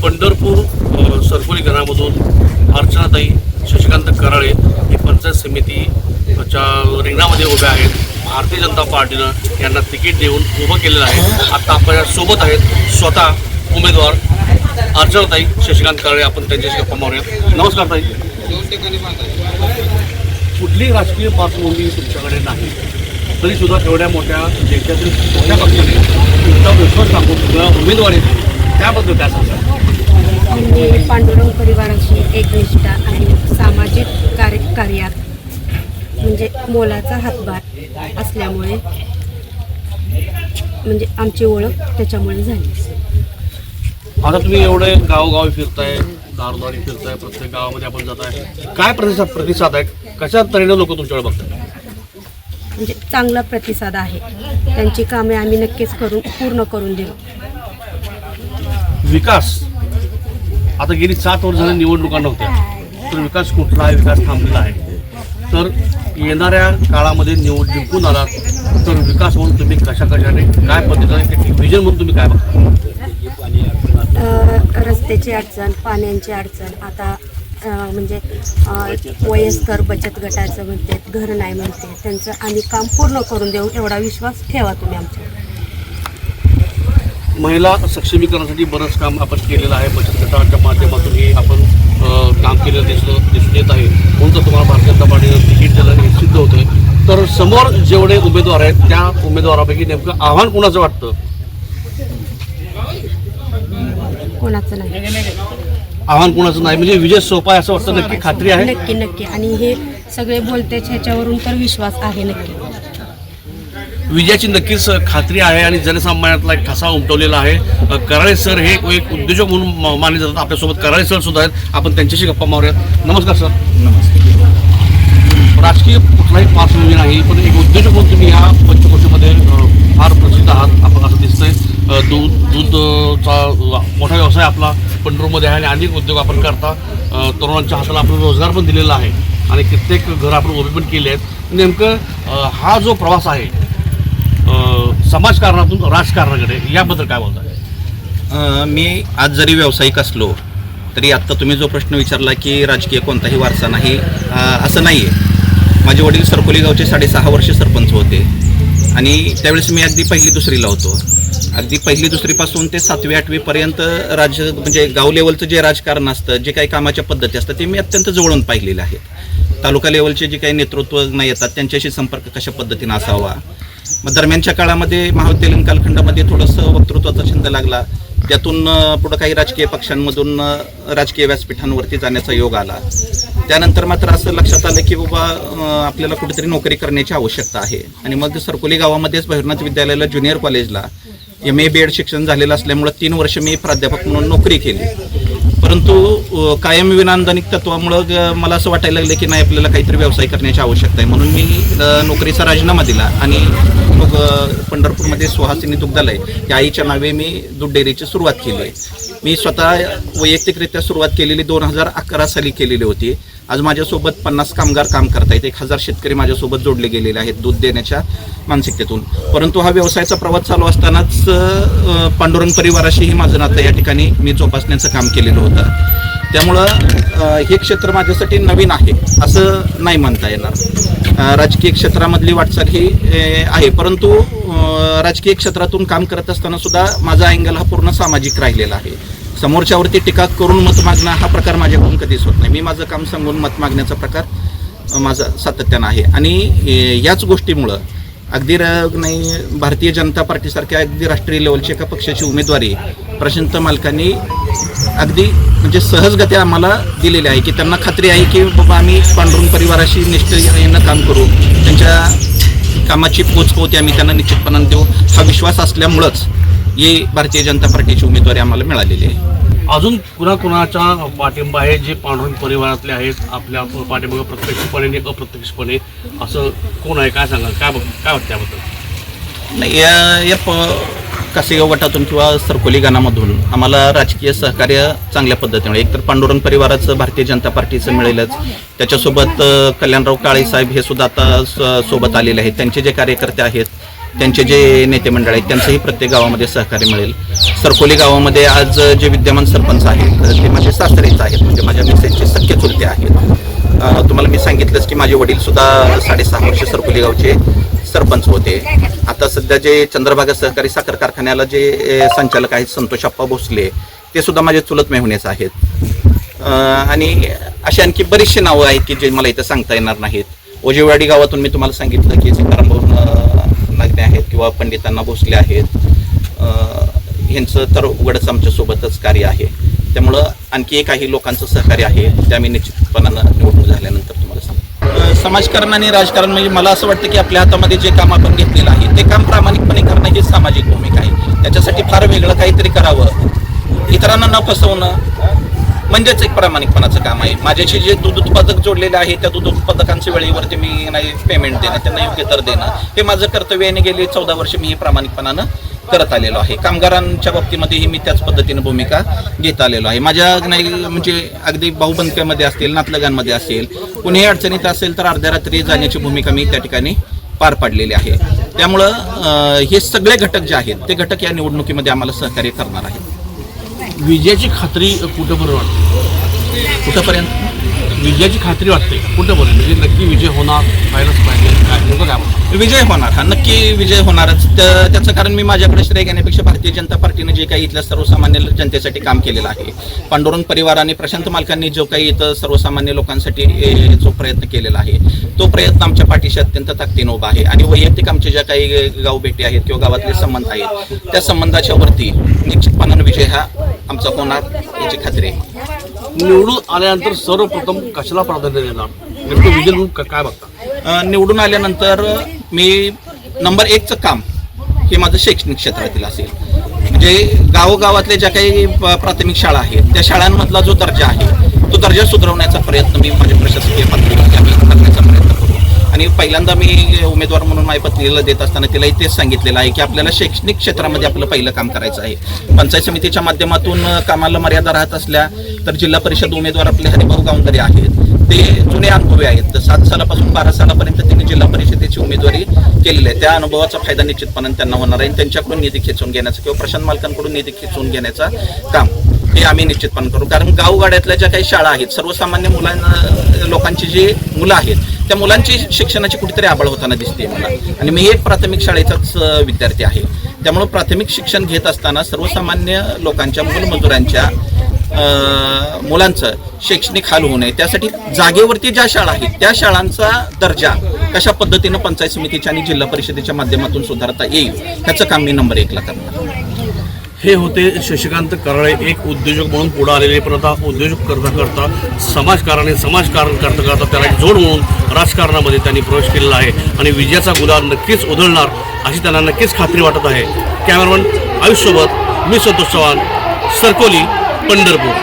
पंढरपूर सरकोली घरामधून अर्चनाताई शशिकांत कराळे ही पंचायत समितीच्या रिंगणामध्ये उभ्या आहेत. भारतीय जनता पार्टीनं यांना तिकीट देऊन उभं केलेलं आहे. आता आपल्या सोबत आहेत स्वतः उमेदवार अर्चनाताई शशिकांत कराळे. आपण त्यांच्याशी गप्पा मारूयात. नमस्कार ताई. कुठली राजकीय पार्श्वभूमी तुमच्याकडे नाही तरी सुद्धा एवढ्या मोठ्या देशातील मोठ्या पक्षाने तुमचा विश्वास टाकून तुला उमेदवार आहेत, त्याबद्दल काय सांगा? मी पांडुरंग परिवाराची एकनिष्ठा आणि सामाजिक कार्यात म्हणजे मोलाचा हातभार असल्यामुळे म्हणजे आमची ओळख त्याच्यामुळे झाली. आता तुम्ही एवढे गावोगावी फिरताय, दारदारी फिरताय, प्रत्येक गावामध्ये आपण जाताय, काय प्रतिसाद आहे? कशा तऱ्हेने लोक तुमच्याकडे बघतात? म्हणजे चांगला प्रतिसाद आहे. त्यांची कामे आम्ही नक्कीच पूर्ण करून देऊ. विकास आता गेली 7 वर्ष झाली निवडणुका नव्हत्या, तर विकास कुठला आहे? विकास थांबलेला आहे. तर येणाऱ्या काळामध्ये जिंकून आलात तर विकास म्हणून तुम्ही कशाने काय पद्धतीने विजन म्हणून तुम्ही काय बघता? रस्त्याची अडचण, पाण्याची अडचण, आता म्हणजे वयस्कर बचत गटाचं म्हणते, घर नाही म्हणते, त्यांचं आम्ही काम पूर्ण करून देऊ एवढा विश्वास ठेवा तुम्ही आमच्यावर. महिला सक्षमीकरणासाठी बरंच काम आपण केलेलं आहे. बचत गटाच्या माध्यमातूनही आपण काम केलेलं दिसून येत आहे. म्हणून तर तुम्हाला भारतीय जनता पार्टीनं तिकीट दिलं हे सिद्ध होतंय. तर समोर जेवढे उमेदवार आहेत त्या उमेदवारापैकी नेमकं आव्हान कोणाचं वाटतं? कोणाचं नाही. आव्हान कोणाचं नाही म्हणजे विजय सोपा आहे असं वाटतं? नक्की खात्री आहे? नक्की. आणि हे सगळे बोलते ह्याच्यावरून तर विश्वास आहे नक्की. विजयाची नक्कीच खात्री आहे आणि जनसामान्यातला एक ठसा उमटवलेला आहे. कराळे सर हे एक उद्योजक म्हणून मानले जातात. आपल्यासोबत कराळे सर सुद्धा आहेत. आपण त्यांच्याशी गप्पा मारूयात. नमस्कार सर. राजकीय कुठलाही पार्श्वभूमी नाही, पण एक उद्योजक म्हणून तुम्ही ह्या पंचक्रोशीमध्ये फार प्रसिद्ध आहात. आपण असं दिसतंय दूधचा मोठा व्यवसाय आपला पंढरपूरमध्ये आहे आणि अनेक उद्योग आपण करता. तरुणांच्या हाताला आपण रोजगार पण दिलेला आहे आणि कित्येक घरं आपण उभी पण केली आहेत. नेमकं हा जो प्रवास आहे समाजकारणातून राजकारणाकडे, याबद्दल काय बोलताय? मी आज जरी व्यावसायिक असलो तरी आत्ता तुम्ही जो प्रश्न विचारला की राजकीय कोणताही वारसा नाही, असं नाही आहे. माझे वडील सरकोली गावचे 6.5 वर्ष सरपंच होते आणि त्यावेळेस मी अगदी 1ली-2रीला होतो. अगदी 1ली-2रीपासून ते 7वी-8वीपर्यंत म्हणजे गाव लेवलचं जे राजकारण असतं, जे काही कामाच्या पद्धती असतात ते मी अत्यंत जवळून पाहिलेले आहेत. तालुका लेवलचे जे काही नेतृत्व नाही येतात त्यांच्याशी संपर्क कशा पद्धतीनं असावा. मग दरम्यानच्या काळामध्ये महाविद्यालयीन कालखंडामध्ये थोडंसं वक्तृत्वाचा छंद लागला. त्यातून पुढं काही राजकीय पक्षांमधून राजकीय व्यासपीठांवरती जाण्याचा योग आला. त्यानंतर मात्र असं लक्षात आलं की बाबा आपल्याला कुठेतरी नोकरी करण्याची आवश्यकता आहे. आणि मग सरकोली गावामध्येच भैरवनाथ विद्यालयाला ज्युनियर कॉलेजला MA BEd शिक्षण झालेलं असल्यामुळं 3 वर्ष मी प्राध्यापक म्हणून नोकरी केली. परंतु कायम विनांदानिक तत्वामुळं मला असं वाटायला लागलं की नाही, आपल्याला काहीतरी व्यवसाय करण्याची आवश्यकता आहे. म्हणून मी नोकरीचा राजीनामा दिला आणि मग पंढरपूरमध्ये सुहासिनी दुग्धालय या आईच्या नावे मी दूध डेअरीची सुरुवात केली. मी स्वतः वैयक्तिकरित्या सुरुवात केलेली 2011 साली केलेली होती. आज माझ्यासोबत 50 कामगार काम करतायत. 1000 शेतकरी माझ्यासोबत जोडले गेलेले आहेत दूध देण्याच्या मानसिकतेतून. परंतु हा व्यवसायाचा प्रवास चालू असतानाच पांडुरंग परिवाराशीही माझं नातं या ठिकाणी मी जोपासण्याचं काम केलेलं होतं. त्यामुळं हे क्षेत्र माझ्यासाठी नवीन आहे असं नाही म्हणता येणार. राजकीय क्षेत्रामधली वाटचाल ही आहे, परंतु राजकीय क्षेत्रातून काम करत असताना सुद्धा माझा अँगल हा पूर्ण सामाजिक राहिलेला आहे. समोरच्यावरती टीका करून मत मागणं हा प्रकार माझ्याकडून कधीच होत नाही. मी माझं काम सांगून मत मागण्याचा प्रकार माझा सातत्यानं आहे. आणि याच गोष्टीमुळं अगदी नाही भारतीय जनता पार्टीसारख्या अगदी राष्ट्रीय लेवलच्या एका पक्षाची उमेदवारी प्रशांत मालकांनी अगदी म्हणजे सहजगत्या आम्हाला दिलेली आहे की त्यांना खात्री आहे की बाबा आम्ही पांडुरंग परिवाराशी निष्ठेनं काम करू, त्यांच्या कामाची पोचपावती आम्ही त्यांना निश्चितपणाने देऊ. हा विश्वास असल्यामुळंच ही भारतीय जनता पार्टीची उमेदवारी आम्हाला मिळालेली आहे. अजून कुणाकुणाचा पाठिंबा आहे जे पांडुरंग परिवारातले आहेत आपल्या पाठिंबा प्रत्यक्षपणे आणि अप्रत्यक्षपणे, असं कोण आहे? काय सांगाल? काय वाटतं त्याबद्दल? नाही, कासेगाव गटातून किंवा सरकोली गाणामधून आम्हाला राजकीय सहकार्य चांगल्या पद्धतीने, एकतर पांडुरंग परिवाराचं भारतीय जनता पार्टीचं मिळेलच, त्याच्यासोबत कल्याणराव काळे साहेब हे सुद्धा आता सोबत आलेले आहेत. त्यांचे जे कार्यकर्ते आहेत त्यांचे जे नेते मंडळ आहेत त्यांचंही प्रत्येक गावामध्ये सहकार्य मिळेल. सरकोली गावामध्ये आज जे विद्यमान सरपंच आहेत ते माझे सासरेच आहेत, म्हणजे माझ्या मिसेसचे सख्खे चुलते आहेत. तुम्हाला मी सांगितलंच की माझे वडील सुद्धा 6.5 वर्ष सरकोली गावचे सरपंच होते. आता सध्या जे चंद्रभागा सहकारी साखर कारखान्याला जे संचालक आहेत संतोषप्पा भोसले ते सुद्धा माझे चुलत मेहुणेच आहेत. आणि अशी आणखी बरीचशी नावं आहेत की जे मला इथं सांगता येणार नाहीत. ओजेवाडी गावातून मी तुम्हाला सांगितलं की सीताराम भाऊ नागणे आहेत किंवा पंडितांना भोसले आहेत. ह्यांचं तर उघडच आमच्यासोबतच कार्य आहे. त्यामुळं आणखी काही लोकांचं सहकार्य आहे ते आम्ही निश्चितपणानं निवडणूक झाल्यानंतर तुम्हाला सांगतो. समाजकारण आणि राजकारण म्हणजे मला असं वाटतं की आपल्या हातामध्ये जे काम आपण घेतलेलं आहे ते काम प्रामाणिकपणे करणं ही सामाजिक भूमिका आहे. त्याच्यासाठी फार वेगळं काहीतरी करावं, इतरांना न फसवणं म्हणजेच एक प्रामाणिकपणाचं काम आहे. माझ्याशी जे दूध उत्पादक जोडलेले आहे त्या दूध उत्पादकांचे वेळेवरती मी नाही पेमेंट देणं, त्यांना योग्य दर देणं हे माझं कर्तव्य आहे. गेली 14 वर्ष मी हे प्रामाणिकपणानं करत आलेलो आहे. कामगारांच्या बाबतीमध्येही मी त्याच पद्धतीने भूमिका घेत आलेलो आहे. माझ्या नाही म्हणजे अगदी भाऊबंदक्यामध्ये असतील, नातलगांमध्ये असेल, कुणीही अडचणीत असेल तर अर्ध्या रात्री जाण्याची भूमिका मी त्या ठिकाणी पार पाडलेली आहे. त्यामुळं हे सगळे घटक जे आहेत ते घटक या निवडणुकीमध्ये आम्हाला सहकार्य करणार आहेत. विजयाची खात्री कुठंपर्यंत वाटते? कुठंपर्यंत विजयाची खात्री वाटते कुठंपर्यंत? म्हणजे नक्की विजय होणार, व्हायलाच पाहिजे काय नेमकं काय म्हणतात? विजय होणार, हा नक्की विजय होणारच. त्याचं कारण मी माझ्याकडे श्रेय घेण्यापेक्षा भारतीय जनता पार्टीने जे काही इथल्या सर्वसामान्य जनतेसाठी काम केलेलं आहे, पांडुरंग परिवार आणि प्रशांत मालकांनी जो काही इथं सर्वसामान्य लोकांसाठी जो प्रयत्न केलेला आहे तो प्रयत्न आमच्या पाठीशी अत्यंत ताकदीनं उभा आहे. आणि वैयक्तिक आमचे ज्या काही गावभेटी आहेत किंवा गावातले संबंध आहेत त्या संबंधाच्या वरती निश्चितपणानं विजय हा आमचा होणार याची खात्री आहे. निवडून आल्यानंतर सर्वप्रथम कशाला प्राधान्य देणार? नेमकं विजय म्हणून काय बघता? निवडून आल्यानंतर मी नंबर 1चं काम हे माझं शैक्षणिक क्षेत्रातील असेल. म्हणजे गावोगावातल्या ज्या काही प्राथमिक शाळा आहेत त्या शाळांमधला जो दर्जा आहे तो दर्जा सुधारवण्याचा प्रयत्न मी माझ्या प्रशासकीय पातळीवर आम्ही करण्याचा प्रयत्न करू. आणि पहिल्यांदा मी उमेदवार म्हणून माझ्या पत्नीला देत असताना तिलाही तेच सांगितलेलं आहे की आपल्याला शैक्षणिक क्षेत्रामध्ये आपलं पहिलं काम करायचं आहे. पंचायत समितीच्या माध्यमातून कामाला मर्यादा राहत असल्या तर जिल्हा परिषद उमेदवार आपले हरिभाऊ गावंदरे आहेत, ते जुने अनुभवी आहेत. 7 सालापासून 12 सालापर्यंत त्यांनी जिल्हा परिषदेची उमेदवारी केलेली आहे. त्या अनुभवाचा फायदा निश्चितपणे त्यांना होणार आहे. त्यांच्याकडून निधी खेचून घेण्याचं किंवा प्रशांत मालकांकडून निधी खेचून घेण्याचा काम हे आम्ही निश्चितपणे करू. कारण गावगाड्यातल्या ज्या काही शाळा आहेत सर्वसामान्य लोकांची जी मुलं आहेत त्या मुलांची शिक्षणाची कुठेतरी आबळ होताना दिसते मला. आणि मी एक प्राथमिक शाळेचाच विद्यार्थी आहे. त्यामुळं प्राथमिक शिक्षण घेत असताना सर्वसामान्य लोकांच्या मूलमजुरांच्या मुलांचं शैक्षणिक हाल होऊ नये त्यासाठी जागेवरती ज्या शाळा आहेत त्या शाळांचा दर्जा कशा पद्धतीनं पंचायत समितीच्या आणि जिल्हा परिषदेच्या माध्यमातून सुधारता येईल ह्याचं काम मी नंबर 1ला करणार. हे होते शशिकांत कराळे, एक उद्योजक म्हणून पुढे आलेले, पण आता उद्योजक करता समाजकारण करता त्याला एक जोड म्हणून राजकारणामध्ये त्यांनी प्रवेश केलेला आहे आणि विजयाचा गुलाल नक्कीच उधळणार अशी त्यांना नक्कीच खात्री वाटत आहे. कॅमेरामन आयुषसोबत मी संतोष चव्हाण, सरकोली, पंढरपूर.